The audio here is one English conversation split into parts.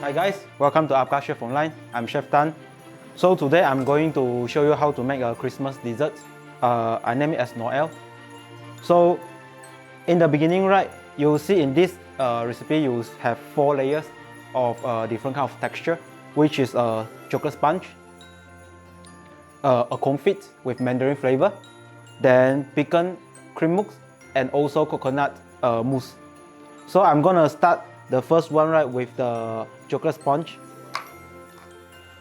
Hi guys, welcome to APCA Chef Online. I'm Chef Tan. So today I'm going to show you how to make a Christmas dessert. I name it as Noel. So in the beginning, right, you'll see in this recipe you have 4 layers of different kind of texture, which is a chocolate sponge, a confit with mandarin flavor, then pecan cream mousse, and also coconut mousse. So I'm gonna start the first one right with the chocolate sponge.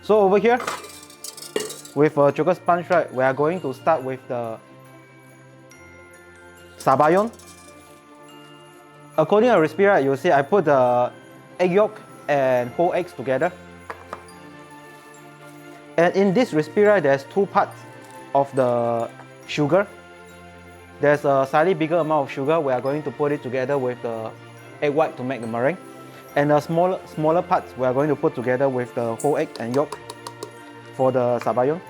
So over here, with a chocolate sponge right, we are going to start with the sabayon. According to the recipe right, you'll see I put the egg yolk and whole eggs together. And in this recipe right, there's 2 parts of the sugar. There's a slightly bigger amount of sugar. We are going to put it together with the egg white to make the meringue. And the smaller parts we are going to put together with the whole egg and yolk for the sabayon.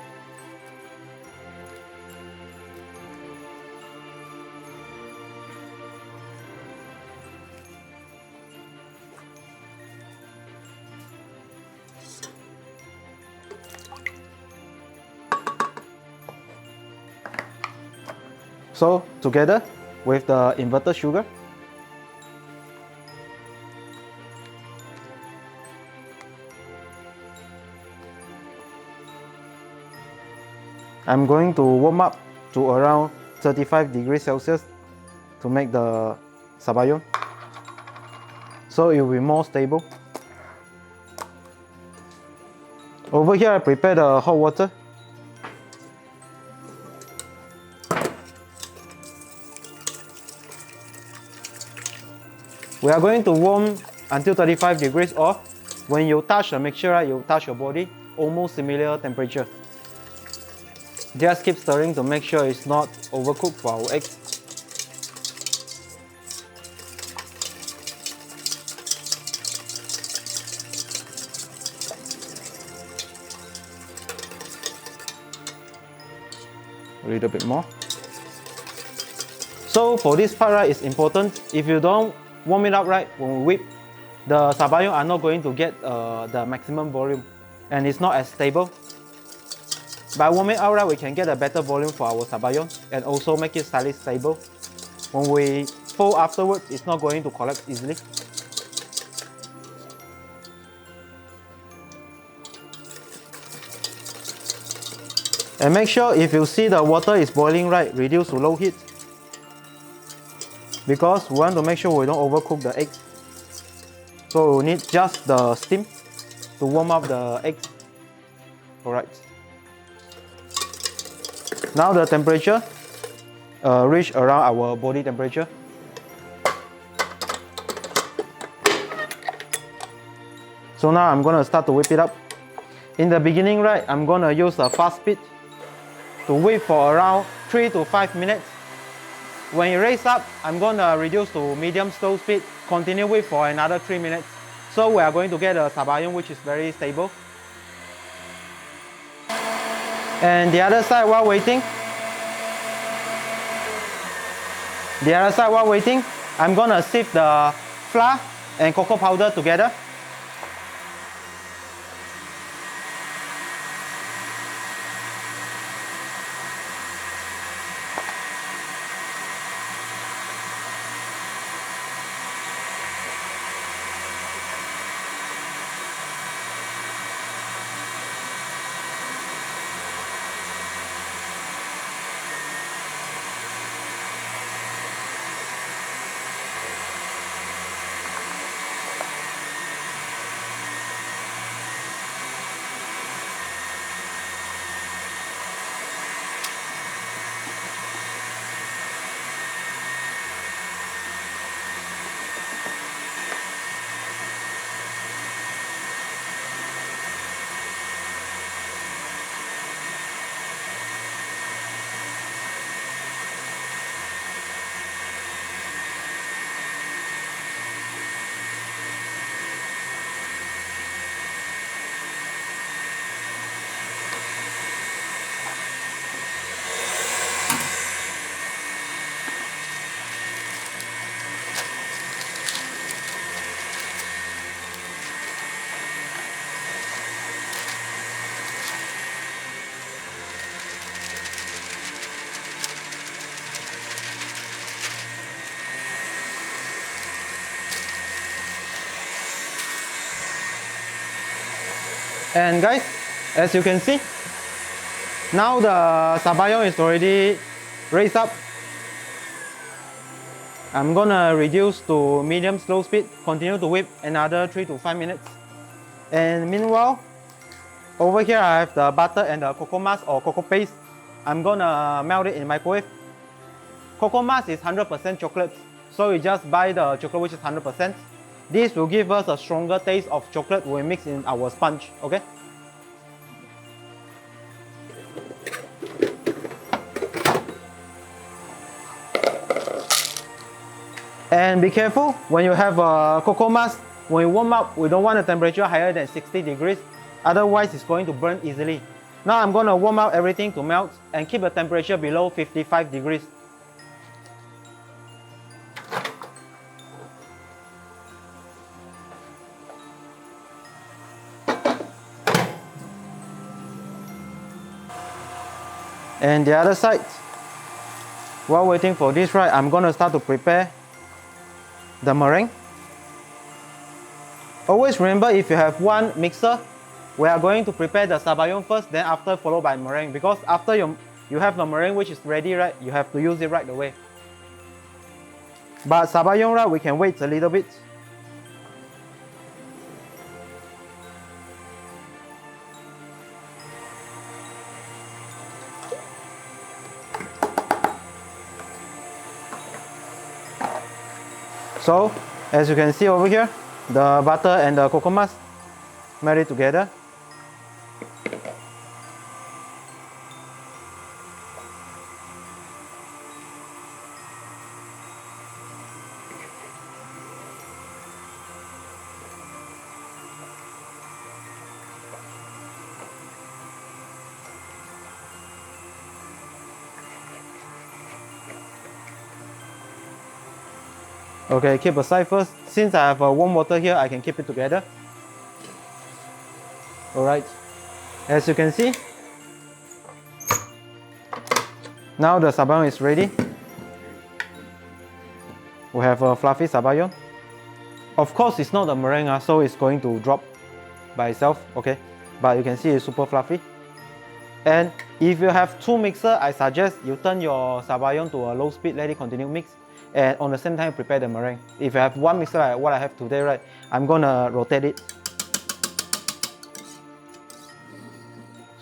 So together with the inverted sugar. I'm going to warm up to around 35 degrees Celsius to make the sabayon, so it will be more stable. Over here I prepared the hot water. We are going to warm until 35 degrees, or when you touch the mixture, right, you touch your body, almost similar temperature. Just keep stirring to make sure it's not overcooked for our eggs. A little bit more. So for this part right, it's important. If you don't warm it up right, when we whip, the sabayon are not going to get the maximum volume, and it's not as stable. By warming out right, we can get a better volume for our sabayon and also make it slightly stable. When we fold afterwards, it's not going to collapse easily. And make sure if you see the water is boiling right, reduce to low heat, because we want to make sure we don't overcook the eggs. So we need just the steam to warm up the eggs. Alright. Now the temperature reach around our body temperature. So now I'm gonna start to whip it up. In the beginning right, I'm gonna use a fast speed to whip for around 3 to 5 minutes. When it raise up, I'm gonna reduce to medium slow speed, continue whip for another 3 minutes. So we are going to get a sabayon which is very stable. And the other side while waiting, I'm gonna sift the flour and cocoa powder together. And guys, as you can see, now the sabayon is already raised up. I'm gonna reduce to medium slow speed, continue to whip another 3 to 5 minutes. And meanwhile, over here I have the butter and the cocoa mass or cocoa paste. I'm gonna melt it in microwave. Cocoa mass is 100% chocolate, so you just buy the chocolate which is 100%. This will give us a stronger taste of chocolate when we mix in our sponge, okay? And be careful when you have a cocoa mass, when you warm up, we don't want the temperature higher than 60 degrees, otherwise it's going to burn easily. Now I'm going to warm up everything to melt and keep the temperature below 55 degrees. And the other side, while waiting for this, right, I'm going to start to prepare the meringue. Always remember, if you have one mixer, we are going to prepare the sabayon first, then after followed by meringue, because after you have the meringue which is ready, right, you have to use it right away. But sabayon, right, we can wait a little bit. So, as you can see over here, the butter and the cocoa mass married together. Okay, keep aside first. Since I have warm water here, I can keep it together. Alright, as you can see, now the sabayon is ready. We have a fluffy sabayon. Of course, it's not a meringue, so it's going to drop by itself, okay? But you can see it's super fluffy. And if you have two mixers, I suggest you turn your sabayon to a low speed, let it continue mix. And on the same time, prepare the meringue. If you have one mixer like what I have today, right, I'm gonna rotate it.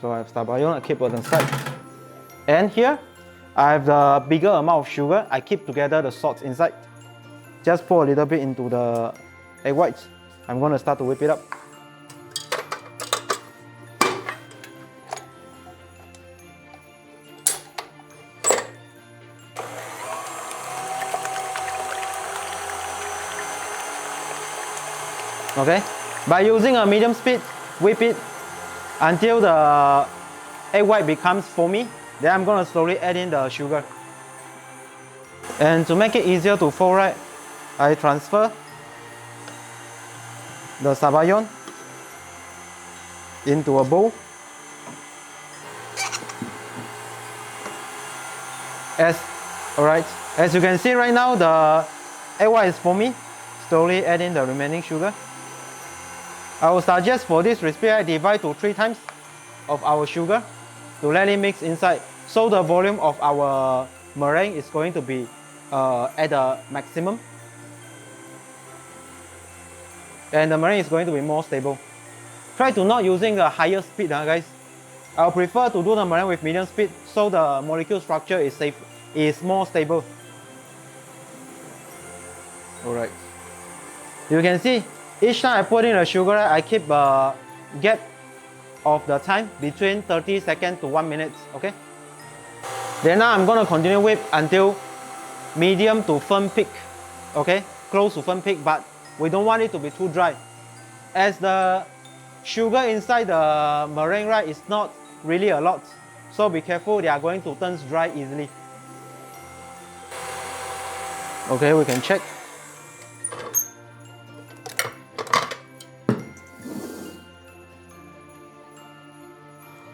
So I have sabayon, I keep on the side. And here, I have the bigger amount of sugar. I keep together the salts inside. Just pour a little bit into the egg whites. I'm gonna start to whip it up. Okay, by using a medium speed, whip it until the egg white becomes foamy. Then I'm going to slowly add in the sugar. And to make it easier to fold, right, I transfer the sabayon into a bowl. Alright, as you can see right now, the egg white is foamy. Slowly add in the remaining sugar. I would suggest for this recipe, I divide to 3 times of our sugar to let it mix inside. So the volume of our meringue is going to be at the maximum. And the meringue is going to be more stable. Try to not using the higher speed, guys. I prefer to do the meringue with medium speed so the molecule structure is more stable. Alright. You can see, each time I put in the sugar, I keep a gap of the time between 30 seconds to 1 minute, okay? Then now I'm going to continue whip until medium to firm peak, okay? Close to firm peak, but we don't want it to be too dry. As the sugar inside the meringue, right, is not really a lot. So be careful, they are going to turn dry easily. Okay, we can check.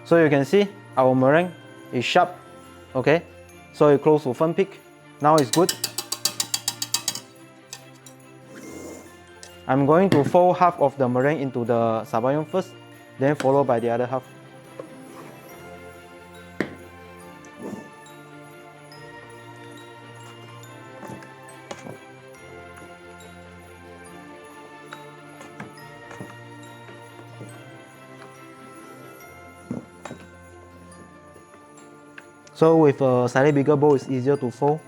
So you can see our meringue is sharp, okay? So it's close to firm peak. Now it's good. I'm going to fold half of the meringue into the sabayon first. then followed by the other half. So with a slightly bigger bowl, it's easier to fold.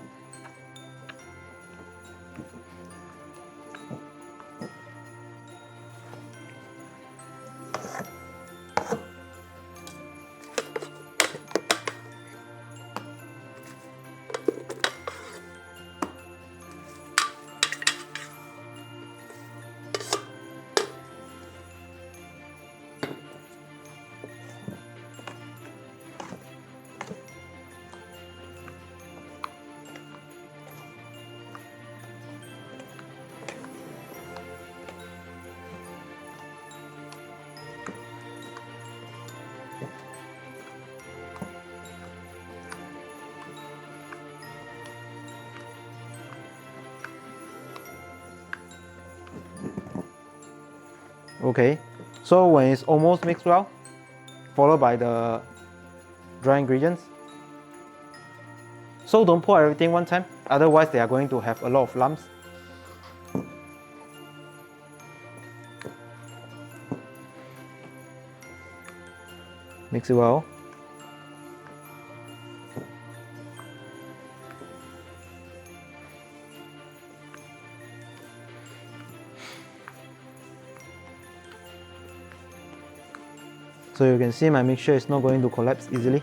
Okay, so when it's almost mixed well, followed by the dry ingredients. So don't pour everything one time, otherwise they are going to have a lot of lumps. Mix it well. So you can see my mixture is not going to collapse easily.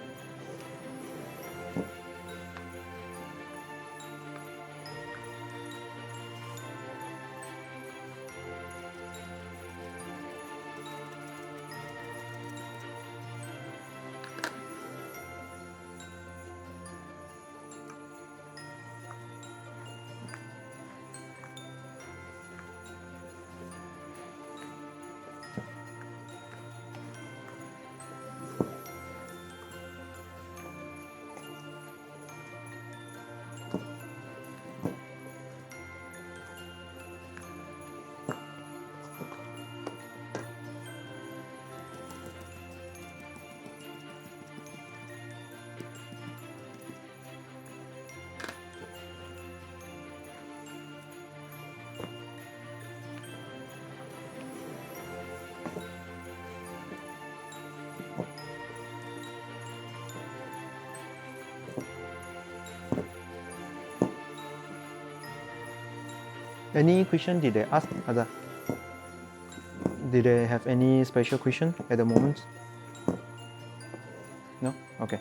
Any question did they ask, Ada? Did they have any special question at the moment? No? Okay.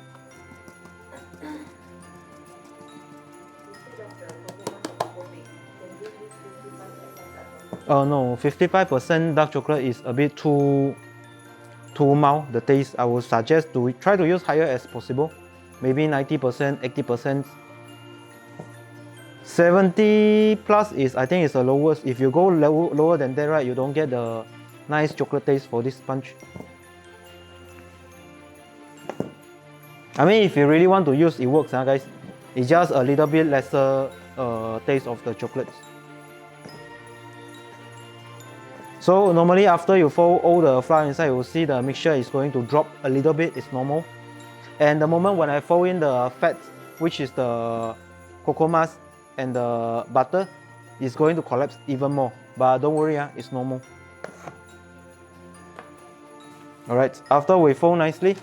No, 55% dark chocolate is a bit too mild, the taste. I would suggest to try to use higher as possible. Maybe 90%, 80%. 70 plus is, I think, is the lowest. If you go lower than that, right, you don't get the nice chocolate taste for this sponge. I mean, if you really want to use, it works, guys. It's just a little bit lesser taste of the chocolates. So normally after you fold all the flour inside, you will see the mixture is going to drop a little bit. It's normal. And the moment when I fold in the fat, which is the cocoa mass and the butter, is going to collapse even more. But don't worry, it's normal. Alright, after we fold nicely,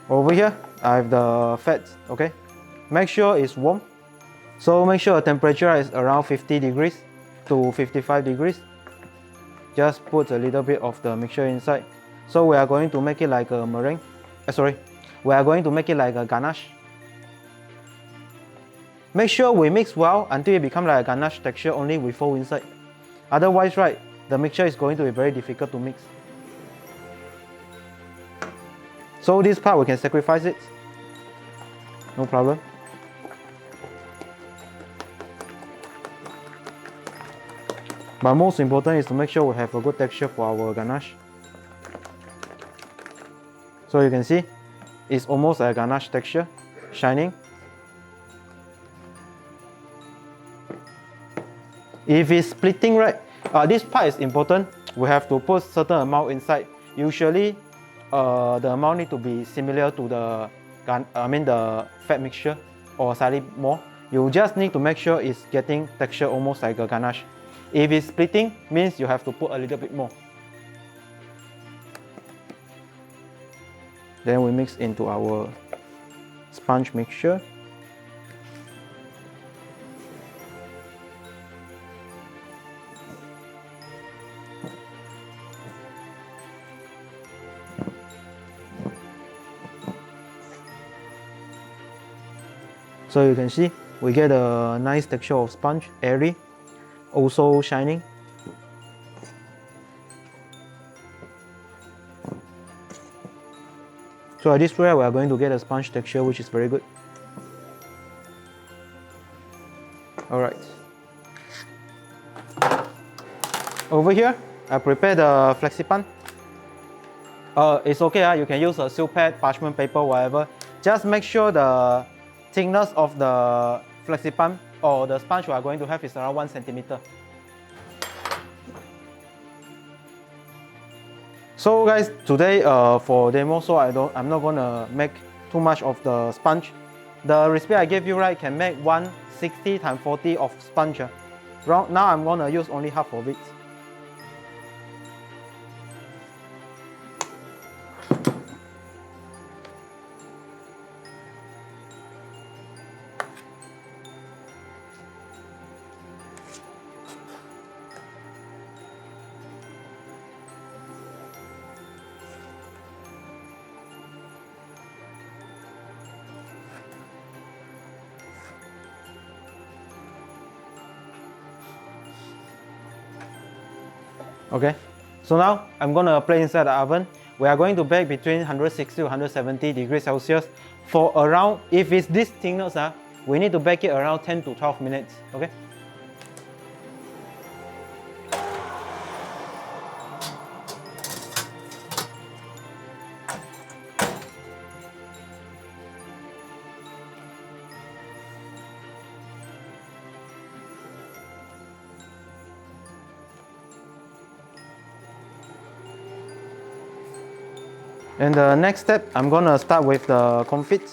over here I have the fat. Okay, make sure it's warm. So make sure the temperature is around 50 degrees to 55 degrees. Just put a little bit of the mixture inside. So we are going to make it like a meringue. We are going to make it like a ganache. Make sure we mix well until it becomes like a ganache texture only we fold inside. Otherwise, right, the mixture is going to be very difficult to mix. So this part we can sacrifice it. No problem. But most important is to make sure we have a good texture for our ganache. So you can see, it's almost a ganache texture, shining. If it's splitting, right, this part is important. We have to put certain amount inside usually the amount need to be similar to the the fat mixture or slightly more. You just need to make sure it's getting texture almost like a ganache. If it's splitting, means you have to put a little bit more. Then we mix into our sponge mixture. So you can see we get a nice texture of sponge, airy, also shining. So at this way we are going to get a sponge texture which is very good. Alright. Over here I prepared the flexipan. It's okay, you can use a silk pad, parchment paper, whatever. Just make sure the thickness of the flexipan or the sponge we are going to have is around 1 centimeter. So guys, today for demo, so I'm not gonna make too much of the sponge. The recipe I gave you can make 160 times 40 of sponge. Now I'm gonna use only half of it. Okay, so now I'm going to place inside the oven. We are going to bake between 160 to 170 degrees Celsius for around, if it's this thickness, we need to bake it around 10 to 12 minutes. Okay. And the next step, I'm gonna start with the confit.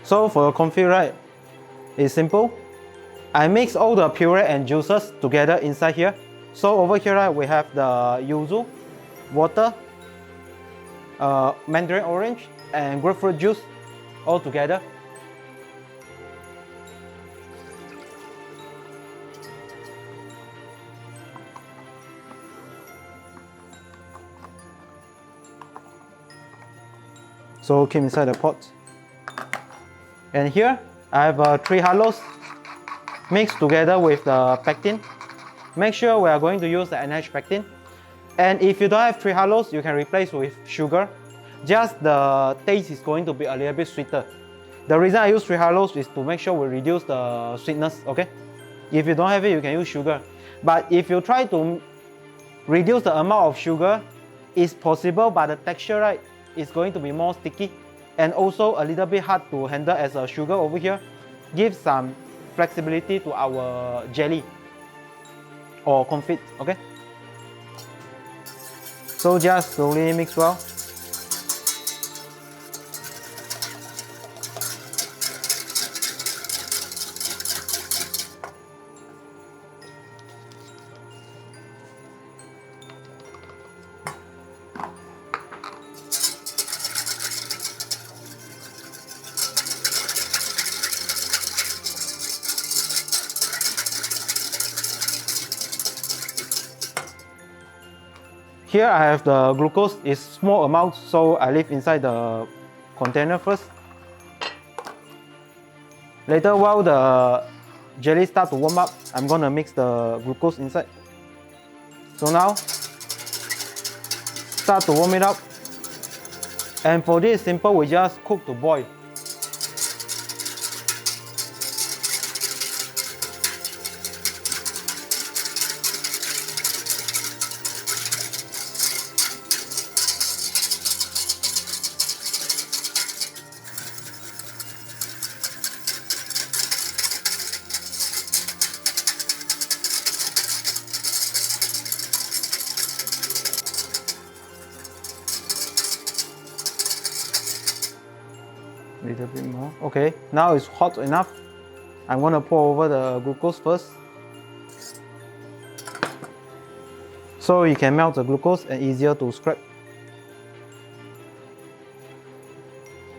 So for the confit, it's simple. I mix all the puree and juices together inside here. So over here, we have the yuzu, water, mandarin orange, and grapefruit juice all together. So keep inside the pot. And here I have 3 hollows mixed together with the pectin. Make sure we are going to use the NH pectin. And if you don't have 3 hollows, you can replace with sugar. Just the taste is going to be a little bit sweeter. The reason I use 3 hollows is to make sure we reduce the sweetness, okay? If you don't have it, you can use sugar. But if you try to reduce the amount of sugar, it's possible, but the texture, is going to be more sticky and also a little bit hard to handle, as a sugar over here gives some flexibility to our jelly or confit, okay? So just slowly mix well. Here I have the glucose, it's small amount, so I leave inside the container first. Later, while the jelly starts to warm up, I'm gonna mix the glucose inside. So now, start to warm it up. And for this, simple, we just cook to boil. A little bit more. Okay, now it's hot enough. I'm gonna pour over the glucose first. So you can melt the glucose and easier to scrape.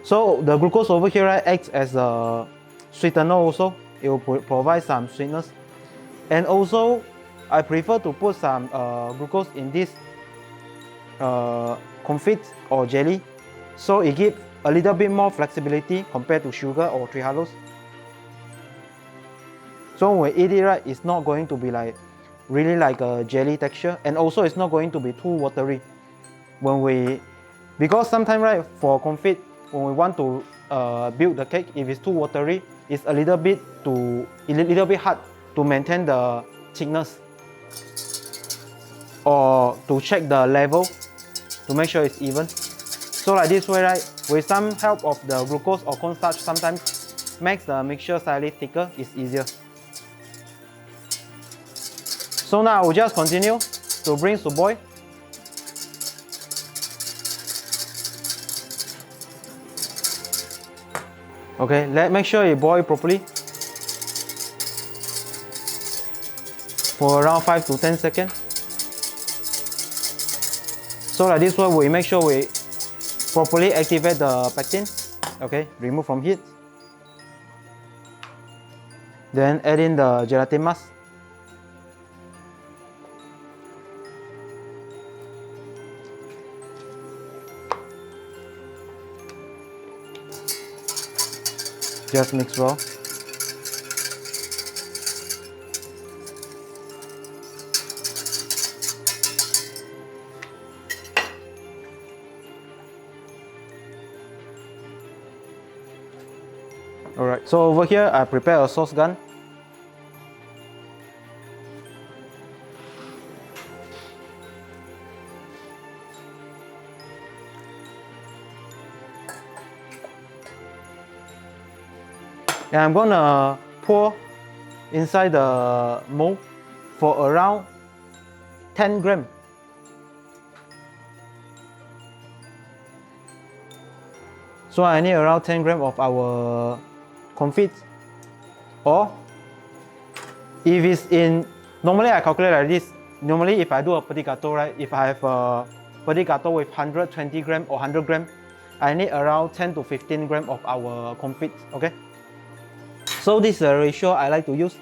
So the glucose over here, right, acts as a sweetener also. It will provide some sweetness. And also, I prefer to put some glucose in this confit or jelly. So it gives a little bit more flexibility compared to sugar or three hallows. So when we eat it, right, it's not going to be like really like a jelly texture, and also it's not going to be too watery. Because sometimes, right, for confit, when we want to build the cake, if it's too watery, it's a little bit hard to maintain the thickness or to check the level to make sure it's even. So like this way, right, with some help of the glucose or cornstarch, sometimes makes the mixture slightly thicker, it's easier. So now I will just continue to bring to boil. Okay, make sure it boils properly for around 5 to 10 seconds. So like this way, we make sure we properly activate the pectin. Okay, remove from heat. Then add in the gelatin mass. Just mix well. Alright, so over here I prepare a sauce gun. And I'm gonna pour inside the mold for around 10 grams. So I need around 10 grams of our confit. Or if it's in, normally I calculate like this. Normally if I do a petit gâteau, right, if I have a petit gâteau with 120 grams or 100 grams, I need around 10 to 15 grams of our confit, okay? So this is the ratio I like to use.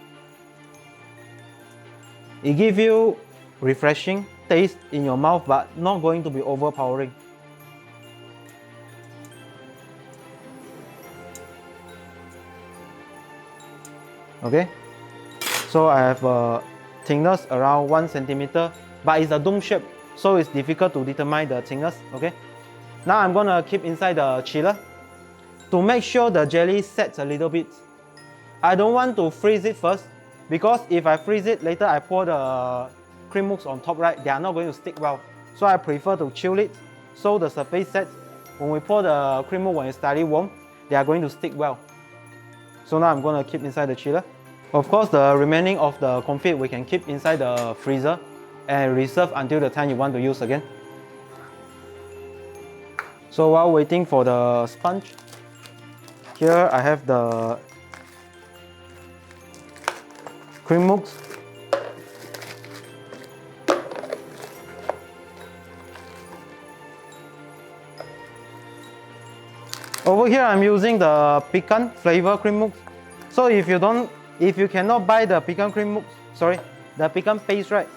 It gives you refreshing taste in your mouth, but not going to be overpowering. Okay, so I have a thickness around 1 centimeter, but it's a dome shape, so it's difficult to determine the thickness. Okay, now I'm gonna keep inside the chiller to make sure the jelly sets a little bit. I don't want to freeze it first, because if I freeze it later, I pour the cream mousse on top, right, they are not going to stick well. So I prefer to chill it, so the surface sets. When we pour the cream mousse when it's slightly warm, they are going to stick well. So now I'm going to keep inside the chiller. Of course, the remaining of the confit we can keep inside the freezer and reserve until the time you want to use again. So while waiting for the sponge, here I have the cream mousse. Over here I'm using the pecan flavor cream mousse. So if you cannot buy the pecan cream mousse, the pecan paste, right,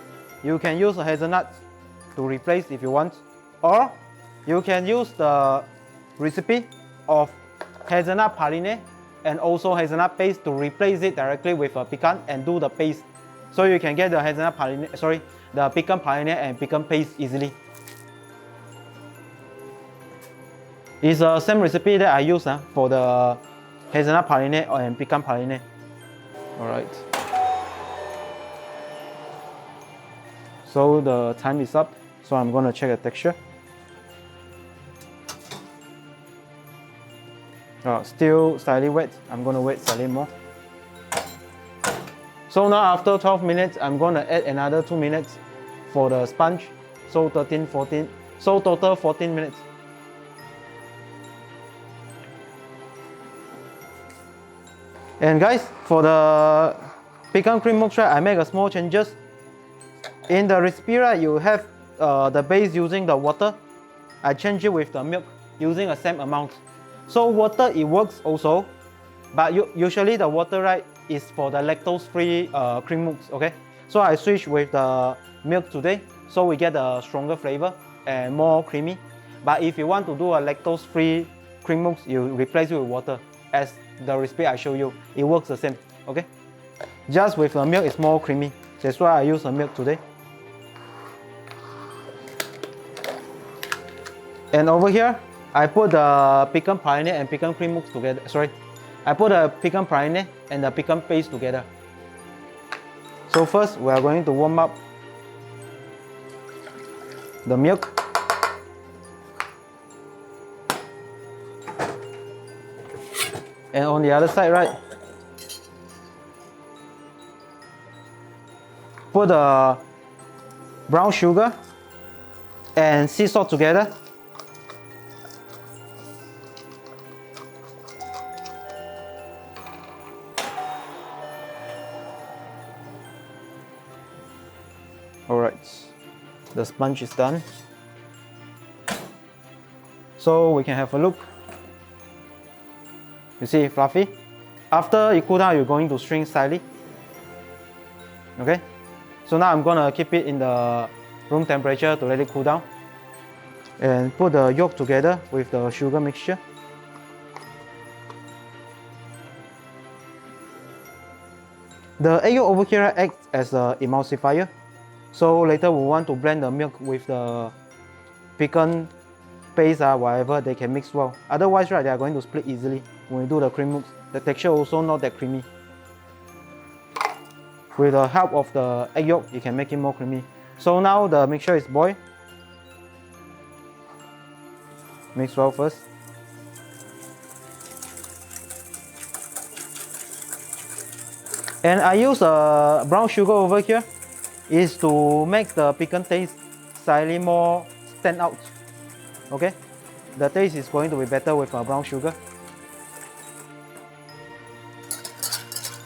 you can use a hazelnut to replace if you want, or you can use the recipe of hazelnut praline and also hazelnut paste to replace it directly with a pecan and do the paste. So you can get the hazelnut praline, the pecan praline and pecan paste easily. It's the same recipe that I use for the hazelnut praline and pecan praline. Alright. So the time is up, so I'm gonna check the texture. Still slightly wet. I'm gonna wait slightly more. So now after 12 minutes, I'm gonna add another 2 minutes for the sponge. So 13, 14, so total 14 minutes. And guys, for the pecan cream mousse, right, I make a small changes. In the recipe, right, you have the base using the water. I change it with the milk using the same amount. So water, it works also, but usually the water, right, is for the lactose-free cream mousse, okay? So I switch with the milk today, so we get a stronger flavor and more creamy. But if you want to do a lactose-free cream mousse, you replace it with water. As the recipe I show you, it works the same, okay? Just with the milk, it's more creamy. That's why I use the milk today. And over here, I put the pecan praline and pecan cream mousse together. Sorry, I put the pecan praline and the pecan paste together. So first, we are going to warm up the milk. And on the other side, right, put the brown sugar and sea salt together. Alright, the sponge is done. So we can have a look. You see, fluffy. After it cool down, you're going to shrink slightly. Okay? So now I'm gonna keep it in the room temperature to let it cool down. And put the yolk together with the sugar mixture. The egg yolk over here acts as an emulsifier. So later we want to blend the milk with the pecan paste or whatever, they can mix well. Otherwise, right, they are going to split easily when we do the cream mousse. The texture also not that creamy. With the help of the egg yolk, you can make it more creamy. So now the mixture is boiled. Mix well first. And I use brown sugar over here is to make the pecan taste slightly more stand out. Okay, the taste is going to be better with brown sugar.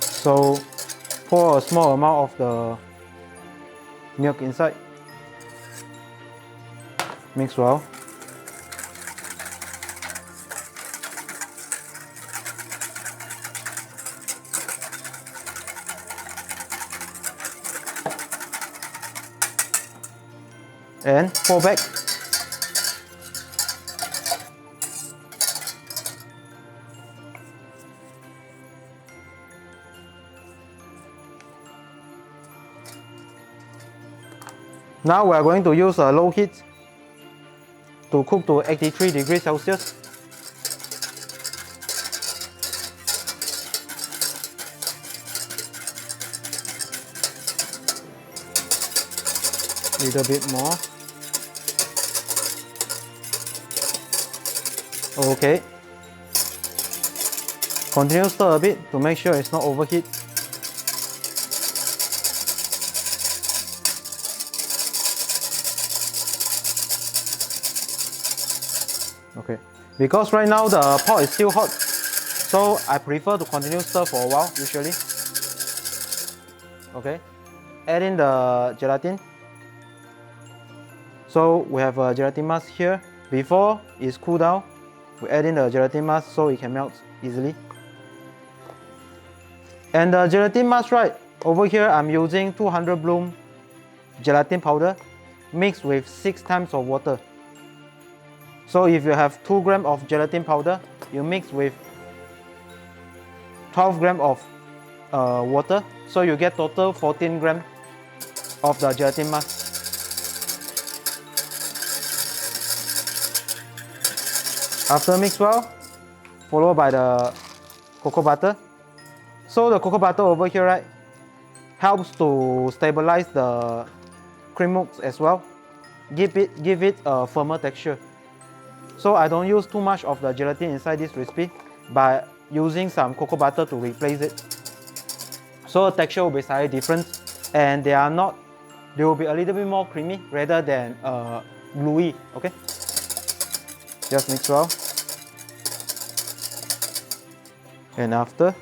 So pour a small amount of the milk inside. Mix well. And pour back. Now we are going to use a low heat to cook to 83 degrees Celsius. Little bit more. Okay. Continue stir a bit to make sure it's not overheat. Okay. Because right now the pot is still hot, so I prefer to continue stir for a while usually. Okay. Add in the gelatin. So we have a gelatin mass here. Before it's cool down, we add in the gelatin mass so it can melt easily. And the gelatin mass, right, over here I'm using 200 bloom gelatin powder mixed with 6 times of water. So if you have 2 grams of gelatin powder, you mix with 12 grams of water, so you get total 14 grams of the gelatin mass. After mix well, followed by the cocoa butter. So the cocoa butter over here, right, helps to stabilize the cream mousse as well. Give it a firmer texture. So I don't use too much of the gelatin inside this recipe, by using some cocoa butter to replace it. So the texture will be slightly different, and they will be a little bit more creamy rather than gluey. Okay. Just mix well. And after,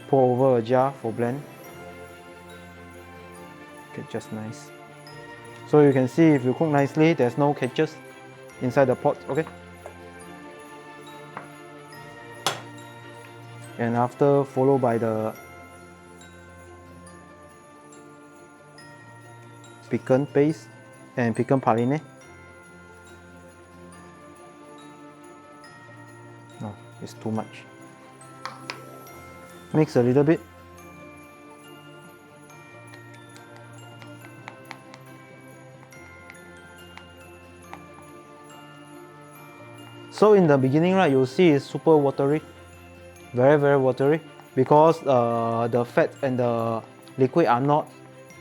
pour over a jar for blend. Okay, just nice. So you can see if you cook nicely, there's no catches inside the pot, okay? And after, followed by the pecan paste and pecan praline. No, it's too much. Mix a little bit. So in the beginning, right, you'll see it's super watery, very watery, because the fat and the liquid are not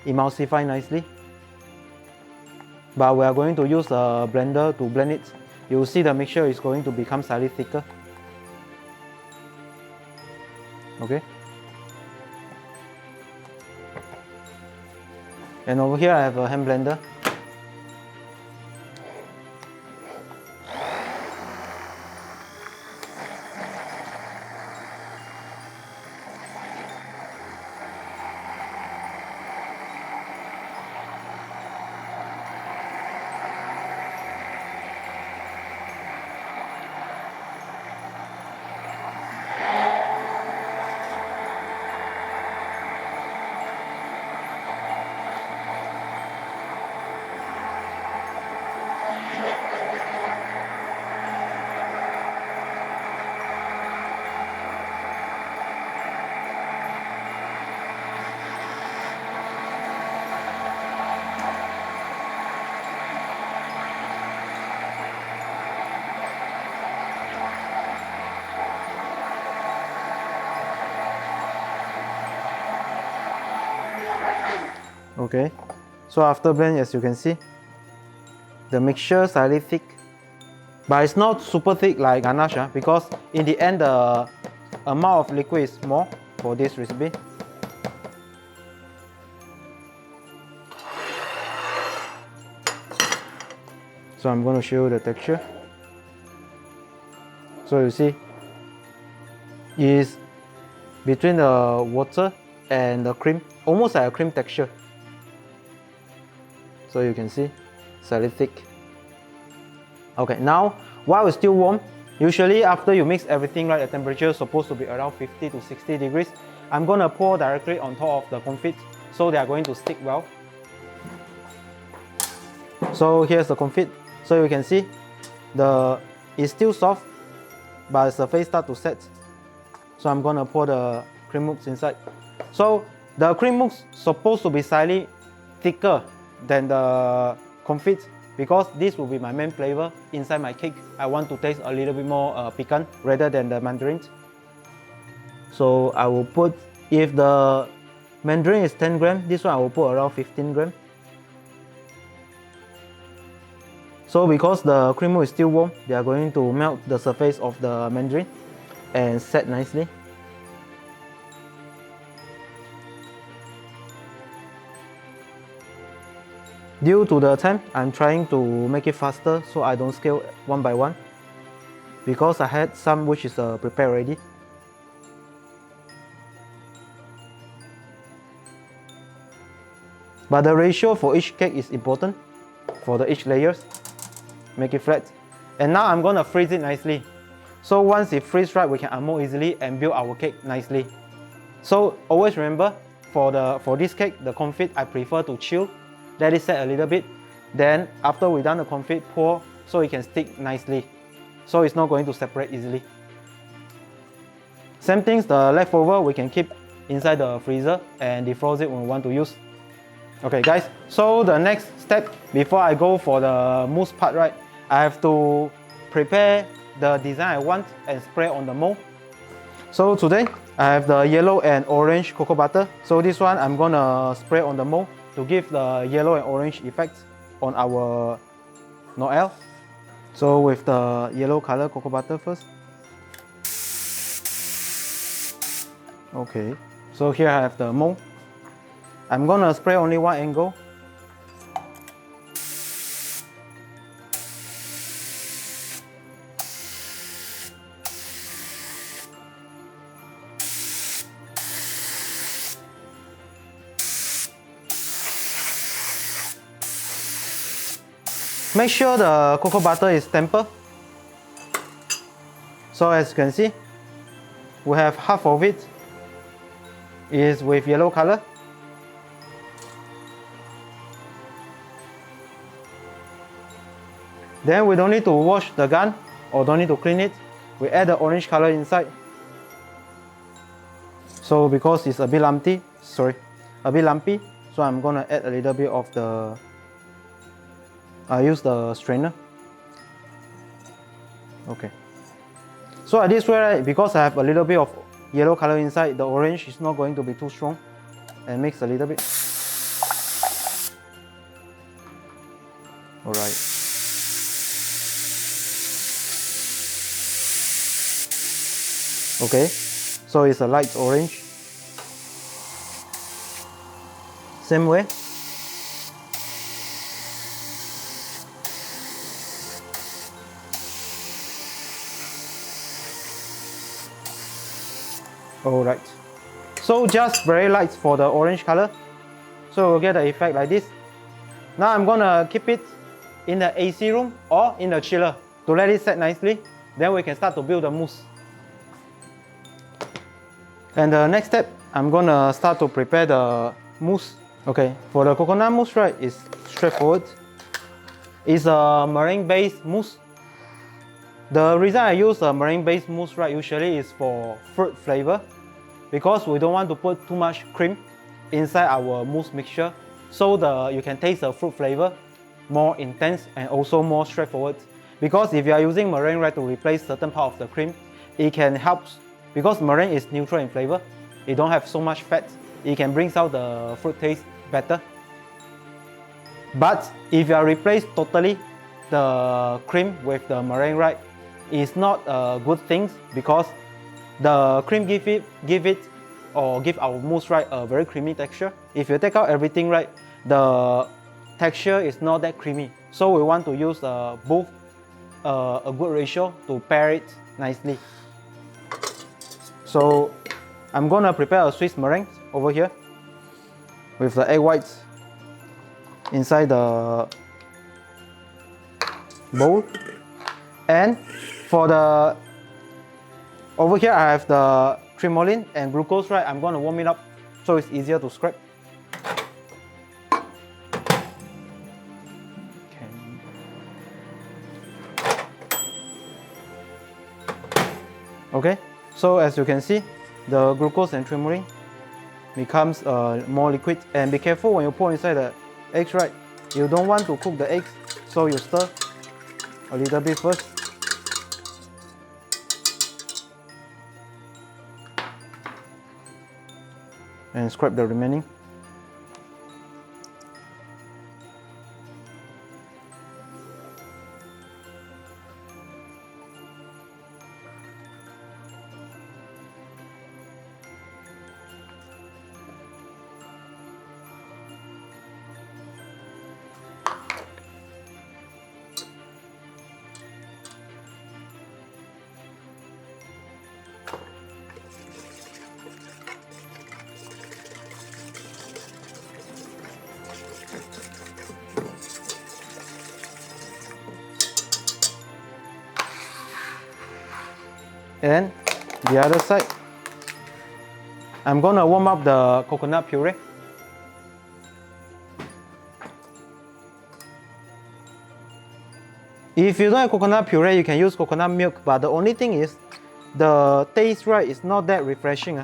emulsify nicely. But we are going to use a blender to blend it. You'll see the mixture is going to become slightly thicker. Okay. And over here I have a hand blender. Okay, so after blend, as you can see, the mixture is slightly thick, but it's not super thick like ganache, because in the end the amount of liquid is more for this recipe. So I'm going to show you the texture. So you see, is between the water and the cream, almost like a cream texture. So you can see, slightly thick. Okay, now while it's still warm, usually after you mix everything, right, the temperature is supposed to be around 50 to 60 degrees. I'm going to pour directly on top of the confit, so they are going to stick well. So here's the confit. So you can see, it's still soft, but the surface start to set. So I'm going to pour the cream mousse inside. So the cream mousse supposed to be slightly thicker than the confit, because this will be my main flavor inside my cake. I want to taste a little bit more pecan rather than the mandarin. So I will put, if the mandarin is 10 grams, this one I will put around 15 grams. So because the cream mousse is still warm, they are going to melt the surface of the mandarin and set nicely. Due to the time, I'm trying to make it faster so I don't scale one by one, because I had some which is prepared already. But the ratio for each cake is important for each layers. Make it flat. And now I'm gonna freeze it nicely. So once it freezes right, we can unmold easily and build our cake nicely. So always remember, for this cake, the confit I prefer to chill. Let it set a little bit. Then after we done the confit, pour so it can stick nicely. So it's not going to separate easily. Same things, the leftover we can keep inside the freezer and defrost it when we want to use. Okay guys, so the next step before I go for the mousse part, right, I have to prepare the design I want and spray on the mold. So today I have the yellow and orange cocoa butter. So this one I'm gonna spray on the mold to give the yellow and orange effect on our Noel. So with the yellow color cocoa butter first. Okay, so here I have the mold. I'm gonna spray only one angle. Make sure the cocoa butter is tempered. So as you can see, we have half of it is with yellow color. Then we don't need to wash the gun or don't need to clean it. We add the orange color inside. So because it's a bit lumpy, so I'm gonna add a little bit of the, I use the strainer. Okay. So at this way, right, because I have a little bit of yellow color inside, the orange is not going to be too strong and mix a little bit. Alright. Okay, so it's a light orange. Same way. Alright, so just very light for the orange color. So we'll get the effect like this. Now I'm gonna keep it in the AC room or in the chiller to let it set nicely. Then we can start to build the mousse. And the next step, I'm gonna start to prepare the mousse. Okay, for the coconut mousse, right, it's straightforward. It's a meringue-based mousse. The reason I use a meringue-based mousse, right, usually is for fruit flavor, because we don't want to put too much cream inside our mousse mixture, so you can taste the fruit flavor more intense and also more straightforward. Because if you are using meringue, right, to replace certain part of the cream, it can help. Because meringue is neutral in flavor, it don't have so much fat, it can bring out the fruit taste better. But if you replace totally the cream with the meringue, right, it's not a good thing, because the cream give our mousse, right, a very creamy texture. If you take out everything, right, the texture is not that creamy. So we want to use both a good ratio to pair it nicely. So I'm gonna prepare a Swiss meringue over here with the egg whites inside the bowl. And for the, over here I have the trimoline and glucose, right, I'm gonna warm it up so it's easier to scrape. Okay, so as you can see, the glucose and trimoline becomes more liquid. And be careful when you pour inside the eggs, right? You don't want to cook the eggs, so you stir a little bit first. And scrape the remaining. And the other side, I'm gonna warm up the coconut puree. If you don't have coconut puree, you can use coconut milk, but the only thing is the taste, right, is not that refreshing.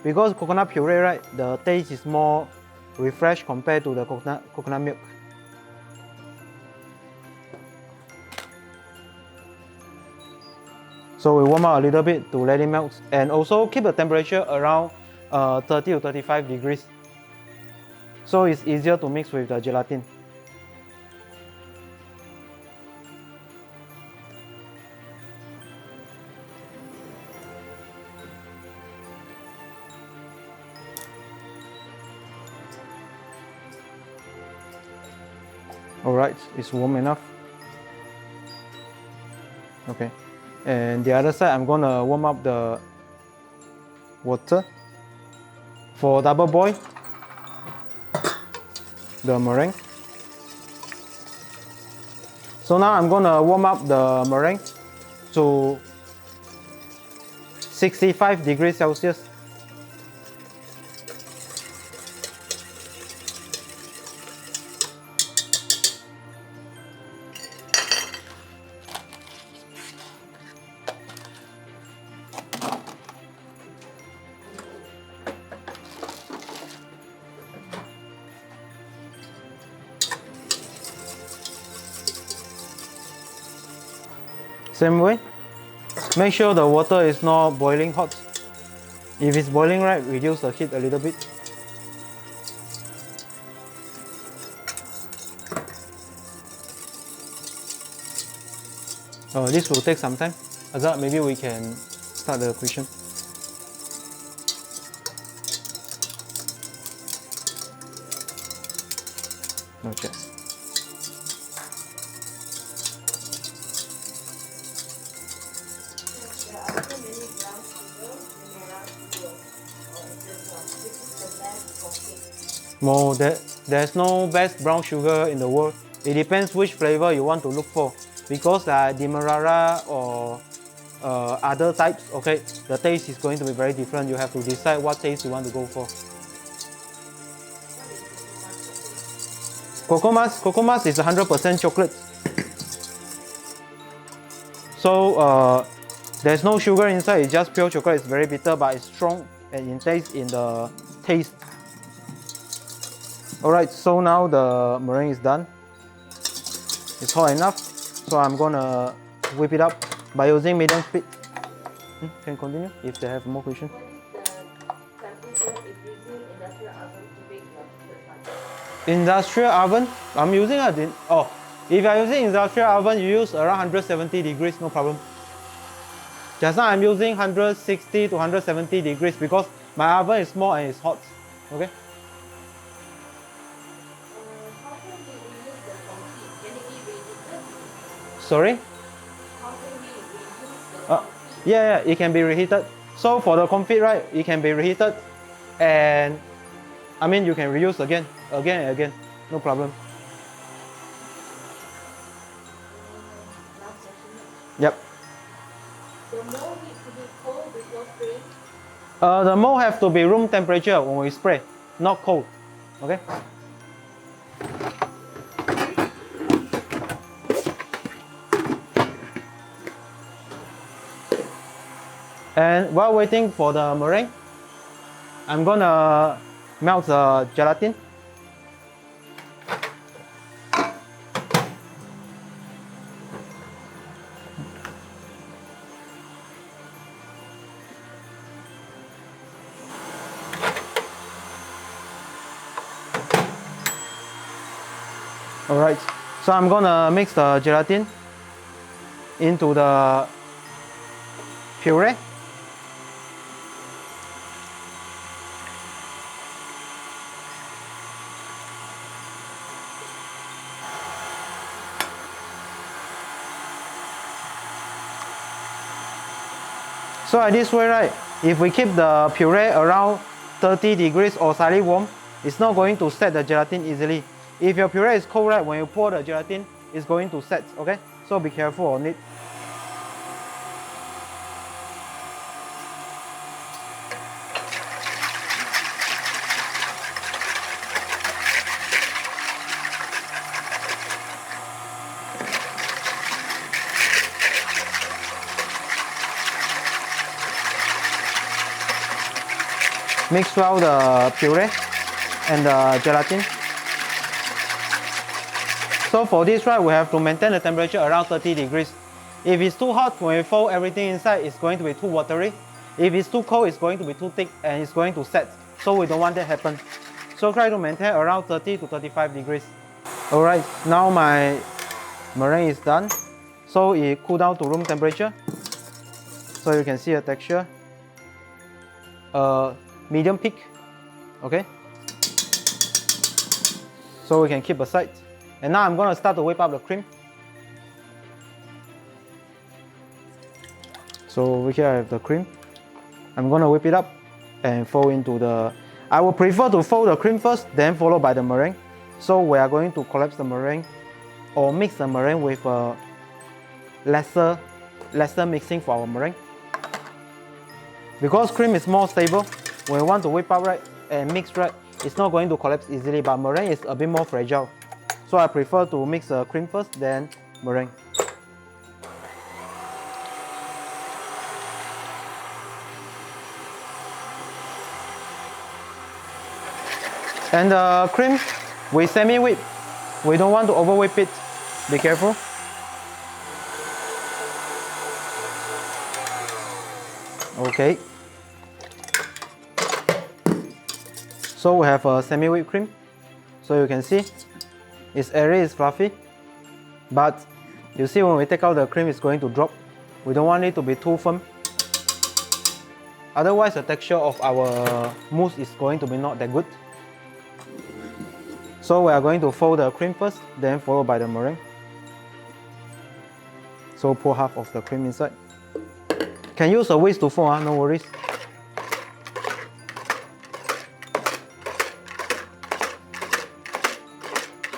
Because coconut puree, right, the taste is more refreshed compared to the coconut milk. So we warm up a little bit to let it melt, and also keep the temperature around 30 to 35 degrees. So it's easier to mix with the gelatin. Alright, it's warm enough. Okay. And the other side, I'm gonna warm up the water for double boil the meringue. So now I'm gonna warm up the meringue to 65 degrees Celsius. Same way, make sure the water is not boiling hot. If it's boiling right, reduce the heat a little bit. This will take some time. Azad, maybe we can start the question. No check. No, there's no best brown sugar in the world. It depends which flavor you want to look for. Because Demerara or other types, okay, the taste is going to be very different. You have to decide what taste you want to go for. Cocoa mass is 100% chocolate. So there's no sugar inside, it's just pure chocolate. It's very bitter, but it's strong and intense in the taste. Alright, so now the meringue is done. It's hot enough, so I'm gonna whip it up by using medium speed. Can continue if they have more questions. Industrial oven? I'm using if you're using industrial oven, you use around 170 degrees, no problem. Just now I'm using 160 to 170 degrees because my oven is small and it's hot. Okay? Sorry? Yeah, it can be reheated. So for the confit, right, it can be reheated, and I mean you can reuse again and again, no problem. Yep. The mold needs to be cold before spraying? The mold have to be room temperature when we spray, not cold. Okay. And while waiting for the meringue, I'm gonna melt the gelatin. Alright, so I'm gonna mix the gelatin into the puree. So at this way, right, if we keep the puree around 30 degrees or slightly warm, it's not going to set the gelatin easily. If your puree is cold, right, when you pour the gelatin, it's going to set, okay? So be careful on it. Mix well the puree and the gelatin. So for this, right, we have to maintain the temperature around 30 degrees. If it's too hot, when we fold everything inside, it's going to be too watery. If it's too cold, it's going to be too thick and it's going to set. So we don't want that to happen. So try to maintain around 30 to 35 degrees. Alright, now my meringue is done. So it cooled down to room temperature. So you can see the texture. Medium peak, okay? So we can keep aside. And now I'm gonna start to whip up the cream. So over here I have the cream. I'm gonna whip it up and fold into the... I would prefer to fold the cream first, then followed by the meringue. So we are going to collapse the meringue or mix the meringue with lesser mixing for our meringue. Because cream is more stable, when we want to whip up right and mix right, it's not going to collapse easily, but meringue is a bit more fragile. So I prefer to mix the cream first, then meringue. And the cream, we semi-whip. We don't want to over-whip it. Be careful. Okay. So we have a semi-whipped cream. So you can see, its area is fluffy. But you see when we take out the cream, it's going to drop. We don't want it to be too firm. Otherwise, the texture of our mousse is going to be not that good. So we are going to fold the cream first, then followed by the meringue. So pour half of the cream inside. Can use a whisk to fold, no worries.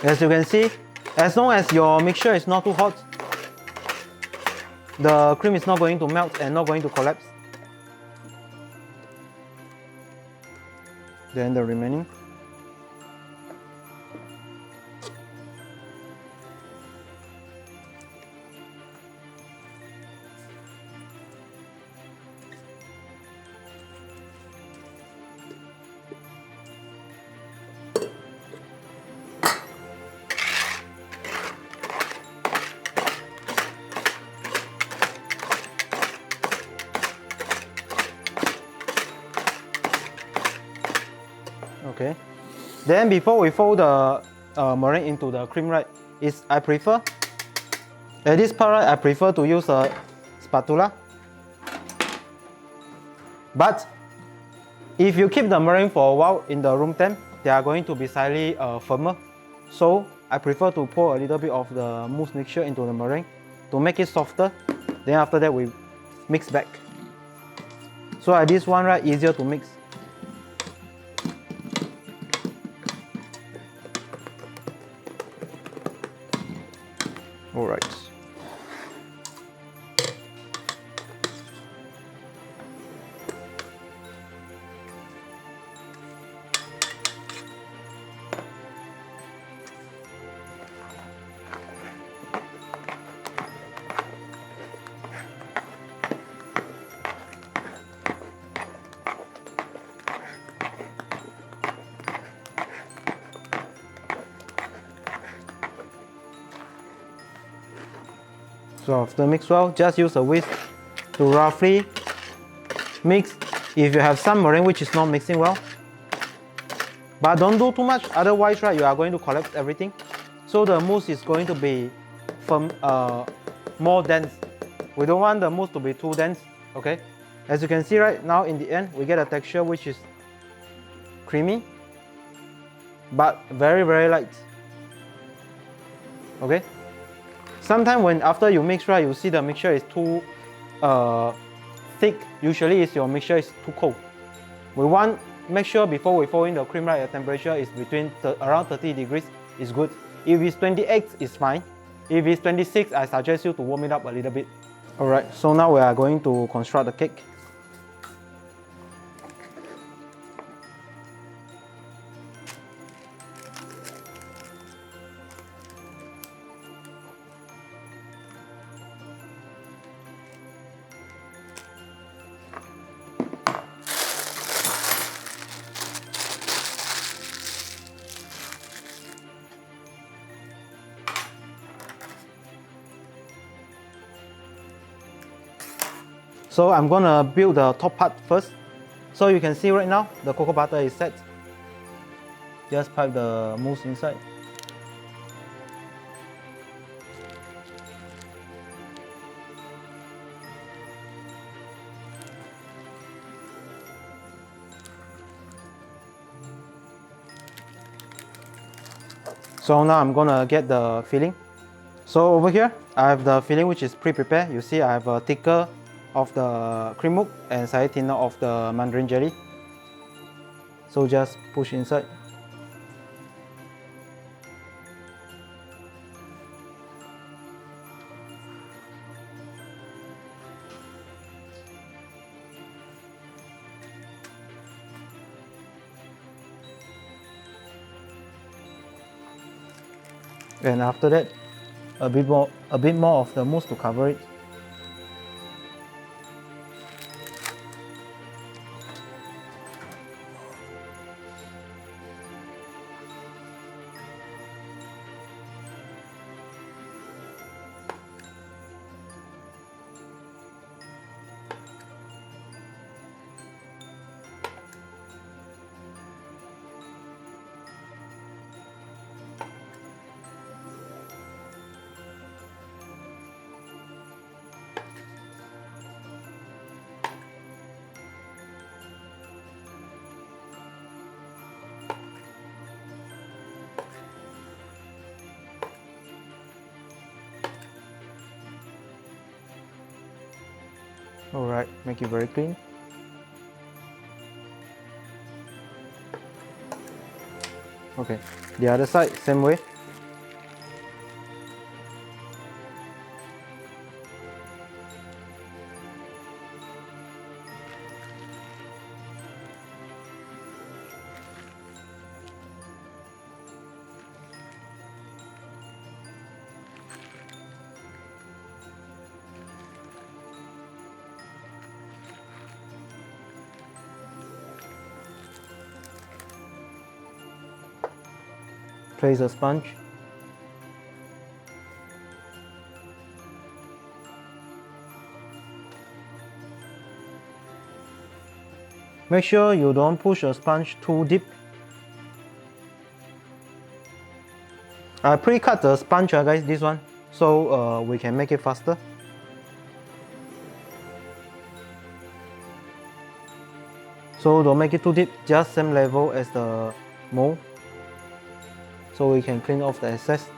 As you can see, as long as your mixture is not too hot, the cream is not going to melt and not going to collapse. Then the remaining. Okay. Then before we fold the meringue into the cream, right, I prefer at this part, right, I prefer to use a spatula. But if you keep the meringue for a while in the room temp, they are going to be slightly firmer. So I prefer to pour a little bit of the mousse mixture into the meringue to make it softer. Then after that we mix back. So like this one, right, easier to mix. All right. So after mix well, just use a whisk to roughly mix if you have some meringue which is not mixing well. But don't do too much, otherwise, right, you are going to collapse everything. So the mousse is going to be more dense. We don't want the mousse to be too dense, okay? As you can see right now in the end, we get a texture which is creamy, but very, very light, okay? Sometimes when after you mix, right, you see the mixture is too thick. Usually it's your mixture is too cold. We want make sure before we fold in the cream, right, the temperature is between around 30 degrees is good. If it's 28, it's fine. If it's 26, I suggest you to warm it up a little bit. Alright, so now we are going to construct the cake. So I'm gonna build the top part first. So you can see right now the cocoa butter is set. Just pipe the mousse inside. So now I'm gonna get the filling. So over here I have the filling which is pre-prepared. You see I have a thicker of the cream milk and slightly thinner of the mandarin jelly. So just push inside. And after that, a bit more of the mousse to cover it. Alright, make it very clean. Okay, the other side, same way. Place a sponge. Make sure you don't push a sponge too deep. I pre-cut the sponge, guys, this one, so we can make it faster. So don't make it too deep, just same level as the mold, so we can clean off the excess.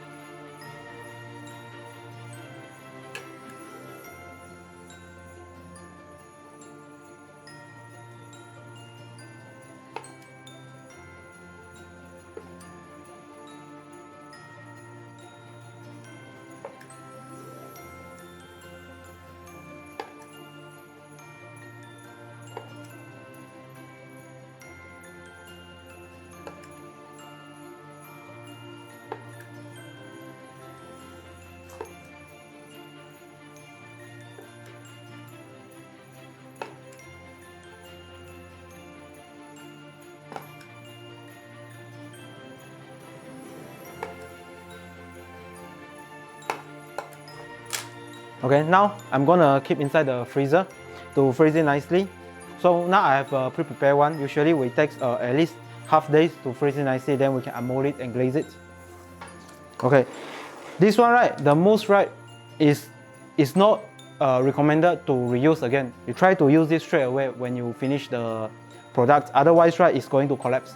Okay, now I'm gonna keep inside the freezer to freeze it nicely. So now I have a pre-prepared one. Usually we take at least half days to freeze it nicely, then we can unmold it and glaze it. Okay, this one, right, the mousse, right, is not recommended to reuse again. You try to use this straight away when you finish the product, otherwise, right, it's going to collapse.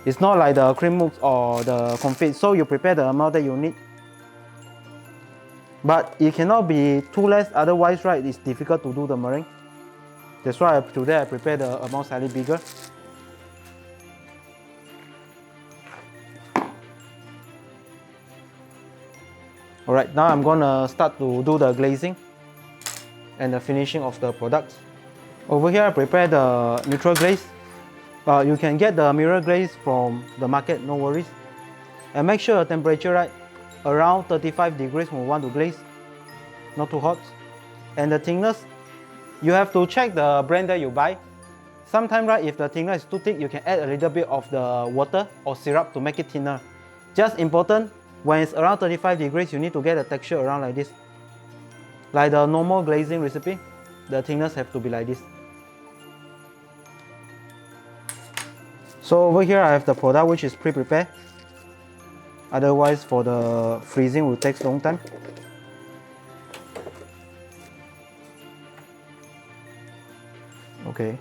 It's not like the cream mousse or the confit, so you prepare the amount that you need. But it cannot be too less, otherwise, right, it's difficult to do the meringue. That's why today I prepared the amount slightly bigger. Alright, now I'm gonna start to do the glazing and the finishing of the product. Over here I prepared the neutral glaze. You can get the mirror glaze from the market, no worries. And make sure the temperature, right, around 35 degrees when we want to glaze, not too hot. And the thickness, you have to check the brand that you buy. Sometimes, right, if the thickness is too thick, you can add a little bit of the water or syrup to make it thinner. Just important, when it's around 35 degrees, you need to get the texture around like this. Like the normal glazing recipe, the thickness have to be like this. So over here I have the product which is pre-prepared. Otherwise for the freezing will take a long time. Okay.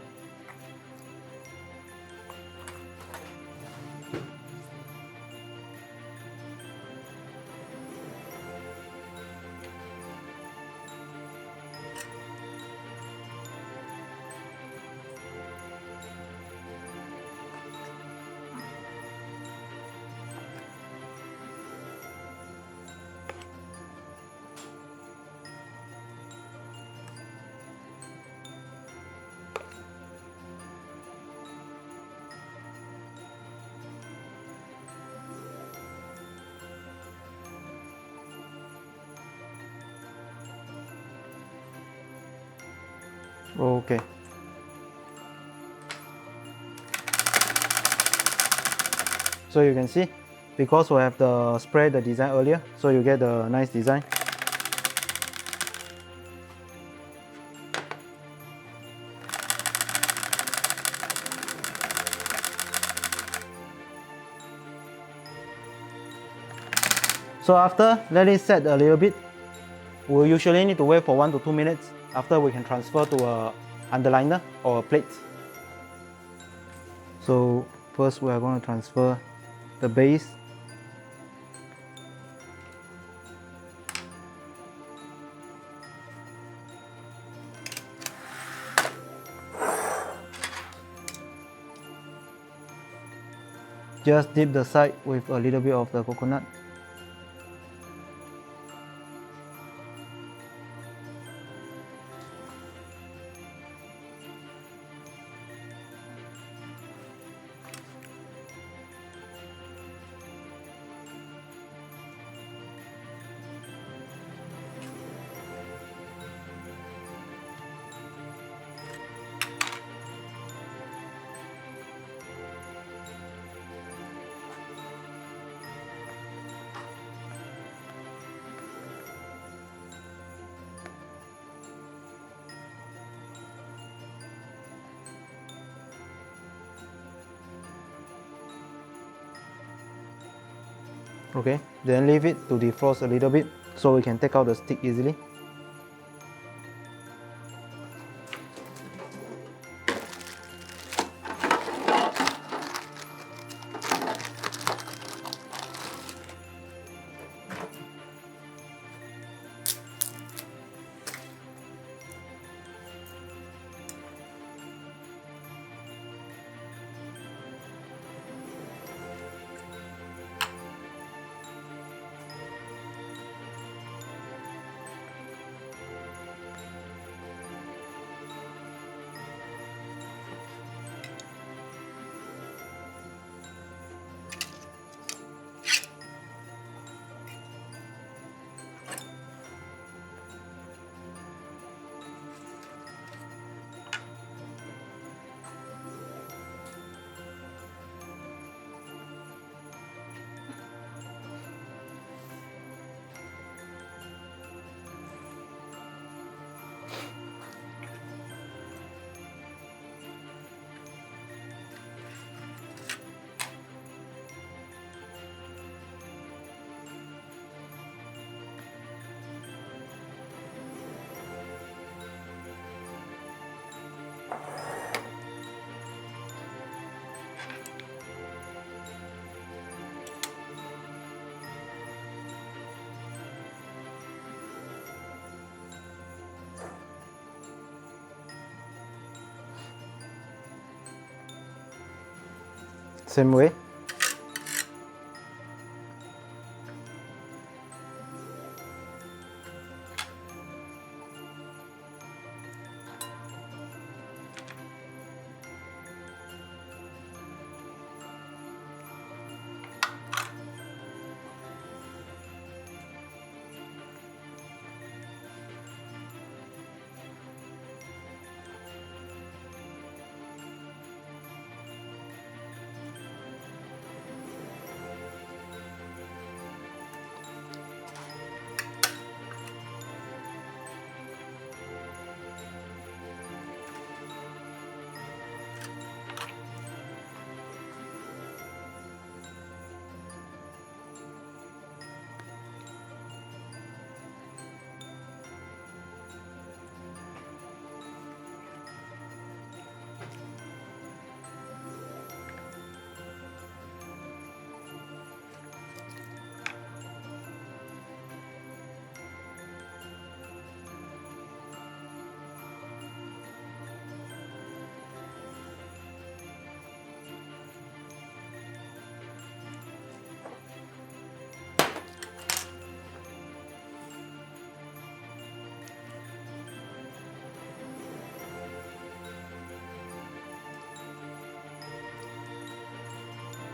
Okay. So you can see, because we have the spread the design earlier, so you get the nice design. So after let it set a little bit, we usually need to wait for 1 to 2 minutes. After we can transfer to a underliner or a plate. So first we are going to transfer the base. Just dip the side with a little bit of the coconut. Okay, then leave it to defrost a little bit so we can take out the stick easily. Same way.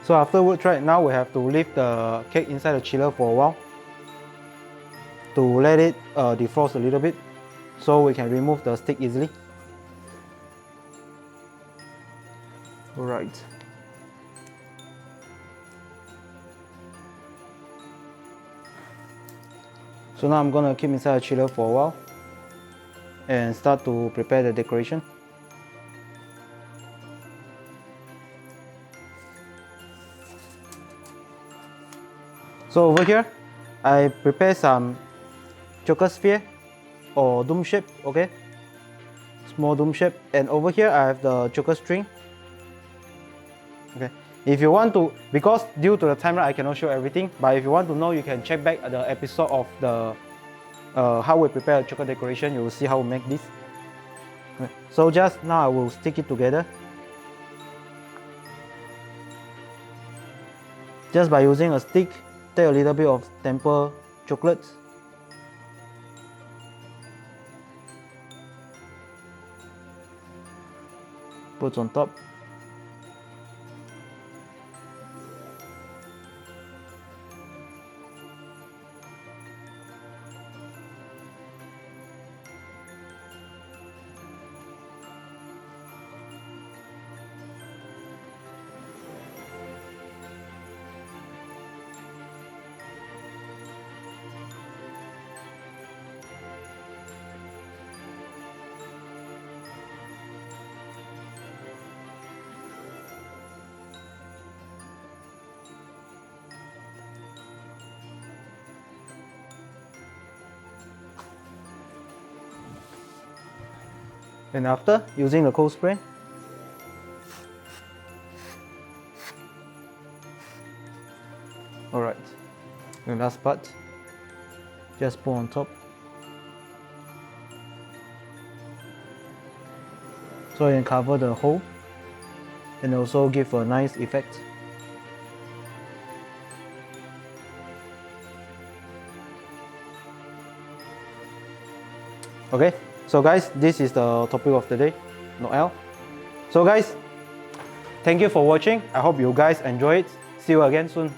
So afterwards, right now we have to leave the cake inside the chiller for a while to let it defrost a little bit so we can remove the stick easily. All right. So now I'm gonna keep inside the chiller for a while and start to prepare the decoration. So over here, I prepare some chocolate sphere or dome shape, okay? Small dome shape. And over here, I have the chocolate string. Okay. If you want to, because due to the time, I cannot show everything, but if you want to know, you can check back the episode of the how we prepare a chocolate decoration. You will see how we make this. Okay. So just now I will stick it together. Just by using a stick, take a little bit of tempered chocolate. Put on top. And after, using the cold spray, alright, the last part, just pour on top. So you can cover the hole and also give a nice effect. Okay, so guys, this is the topic of the day, Noel. So guys, thank you for watching. I hope you guys enjoy it. See you again soon.